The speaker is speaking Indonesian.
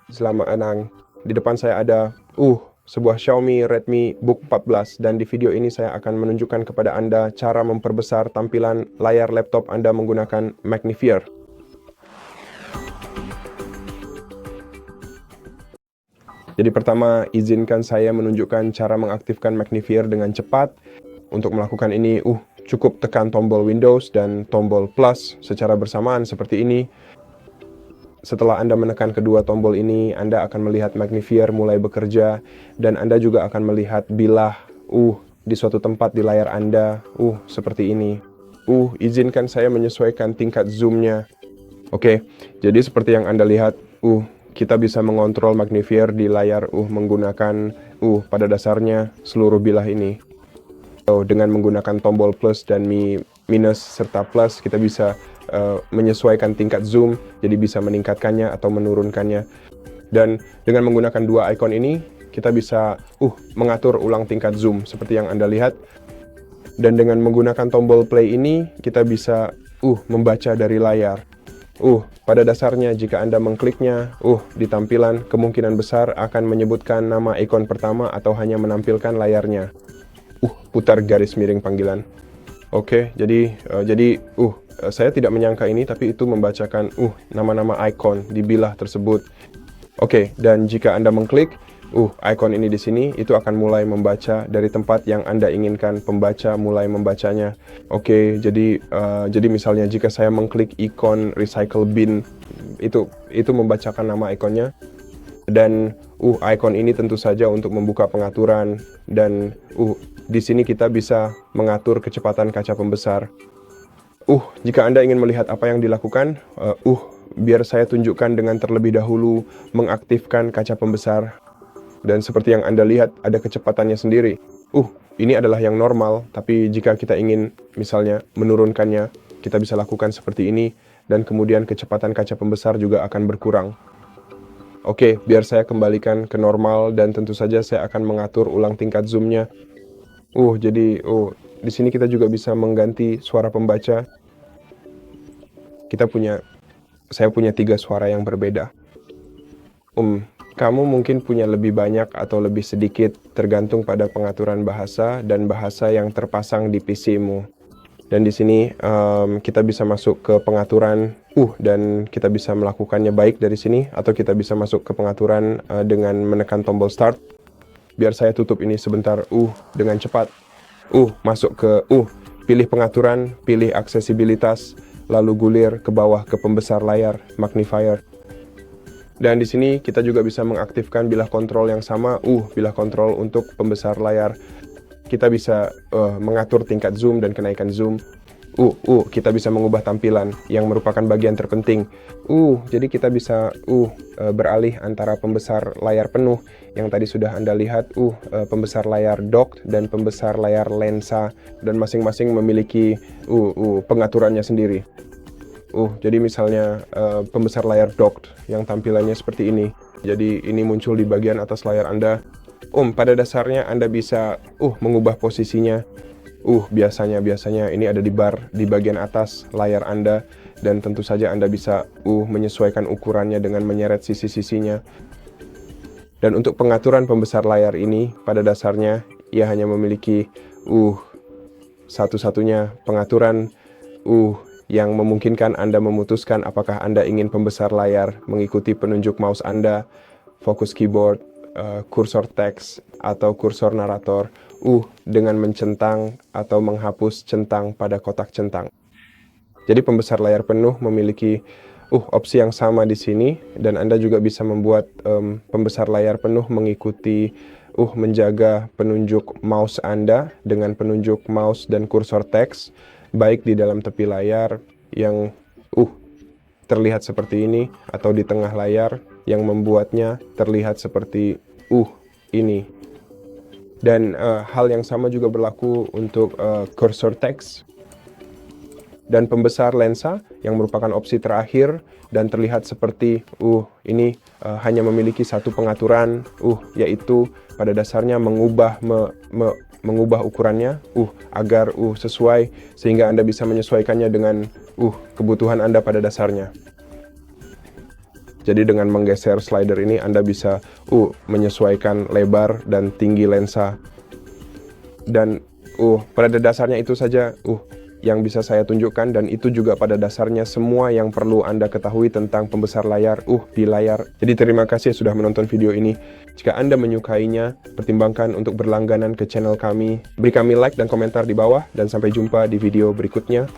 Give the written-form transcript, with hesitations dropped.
Selamat Anang. Di depan saya ada sebuah Xiaomi Redmi Book 14 dan di video ini saya akan menunjukkan kepada Anda cara memperbesar tampilan layar laptop Anda menggunakan Magnifier. Jadi pertama, izinkan saya menunjukkan cara mengaktifkan Magnifier dengan cepat. Untuk melakukan ini, cukup tekan tombol Windows dan tombol plus secara bersamaan seperti ini. Setelah Anda menekan kedua tombol ini, Anda akan melihat Magnifier mulai bekerja dan Anda juga akan melihat bilah di suatu tempat di layar Anda, seperti ini. Izinkan saya menyesuaikan tingkat zoomnya. Oke, jadi seperti yang Anda lihat, kita bisa mengontrol Magnifier di layar menggunakan pada dasarnya seluruh bilah ini. Dengan menggunakan tombol plus dan minus serta plus, kita bisa menyesuaikan tingkat zoom, jadi bisa meningkatkannya atau menurunkannya. Dan dengan menggunakan dua icon ini, kita bisa mengatur ulang tingkat zoom seperti yang Anda lihat. Dan dengan menggunakan tombol play ini, kita bisa membaca dari layar. Pada dasarnya jika Anda mengkliknya, di tampilan kemungkinan besar akan menyebutkan nama ikon pertama atau hanya menampilkan layarnya. Putar garis miring panggilan. Oke, jadi saya tidak menyangka ini, tapi itu membacakan nama-nama icon di bilah tersebut. Oke, dan jika Anda mengklik icon ini di sini, itu akan mulai membaca dari tempat yang Anda inginkan pembaca mulai membacanya. Oke, jadi misalnya jika saya mengklik ikon recycle bin, itu membacakan nama ikonnya. Dan icon ini tentu saja untuk membuka pengaturan, dan di sini kita bisa mengatur kecepatan kaca pembesar. Jika Anda ingin melihat apa yang dilakukan, biar saya tunjukkan dengan terlebih dahulu mengaktifkan kaca pembesar. Dan seperti yang Anda lihat, ada kecepatannya sendiri. Ini adalah yang normal, tapi jika kita ingin misalnya menurunkannya, kita bisa lakukan seperti ini, dan kemudian kecepatan kaca pembesar juga akan berkurang. Oke, biar saya kembalikan ke normal dan tentu saja saya akan mengatur ulang tingkat zoomnya. Jadi di sini kita juga bisa mengganti suara pembaca. Saya punya 3 suara yang berbeda. Kamu mungkin punya lebih banyak atau lebih sedikit tergantung pada pengaturan bahasa dan bahasa yang terpasang di PC-mu. Dan di sini kita bisa masuk ke pengaturan dan kita bisa melakukannya baik dari sini, atau kita bisa masuk ke pengaturan dengan menekan tombol start. Biar saya tutup ini sebentar dengan cepat. Masuk ke pilih pengaturan, pilih aksesibilitas, lalu gulir ke bawah ke pembesar layar, magnifier. Dan di sini kita juga bisa mengaktifkan bilah kontrol yang sama, bilah kontrol untuk pembesar layar. Kita bisa mengatur tingkat zoom dan kenaikan zoom. Kita bisa mengubah tampilan yang merupakan bagian terpenting. Jadi kita bisa beralih antara pembesar layar penuh yang tadi sudah Anda lihat, pembesar layar docked dan pembesar layar lensa, dan masing-masing memiliki pengaturannya sendiri. Jadi misalnya pembesar layar docked yang tampilannya seperti ini. Jadi ini muncul di bagian atas layar Anda. Pada dasarnya Anda bisa mengubah posisinya. Biasanya ini ada di bar di bagian atas layar Anda, dan tentu saja Anda bisa menyesuaikan ukurannya dengan menyeret sisi-sisinya. Dan untuk pengaturan pembesar layar ini, pada dasarnya ia hanya memiliki satu-satunya pengaturan yang memungkinkan Anda memutuskan apakah Anda ingin pembesar layar mengikuti penunjuk mouse Anda, fokus keyboard, kursor teks, atau kursor narator, dengan mencentang atau menghapus centang pada kotak centang. Jadi pembesar layar penuh memiliki opsi yang sama di sini, dan Anda juga bisa membuat pembesar layar penuh mengikuti menjaga penunjuk mouse Anda dengan penunjuk mouse dan kursor teks, baik di dalam tepi layar yang terlihat seperti ini, atau di tengah layar yang membuatnya terlihat seperti ini. Dan hal yang sama juga berlaku untuk kursor teks dan pembesar lensa yang merupakan opsi terakhir dan terlihat seperti ini hanya memiliki satu pengaturan, yaitu pada dasarnya mengubah ukurannya agar sesuai, sehingga Anda bisa menyesuaikannya dengan kebutuhan Anda pada dasarnya. Jadi dengan menggeser slider ini Anda bisa menyesuaikan lebar dan tinggi lensa. Dan pada dasarnya itu saja yang bisa saya tunjukkan, dan itu juga pada dasarnya semua yang perlu Anda ketahui tentang pembesar layar di layar. Jadi terima kasih sudah menonton video ini. Jika Anda menyukainya, pertimbangkan untuk berlangganan ke channel kami. Beri kami like dan komentar di bawah, dan sampai jumpa di video berikutnya.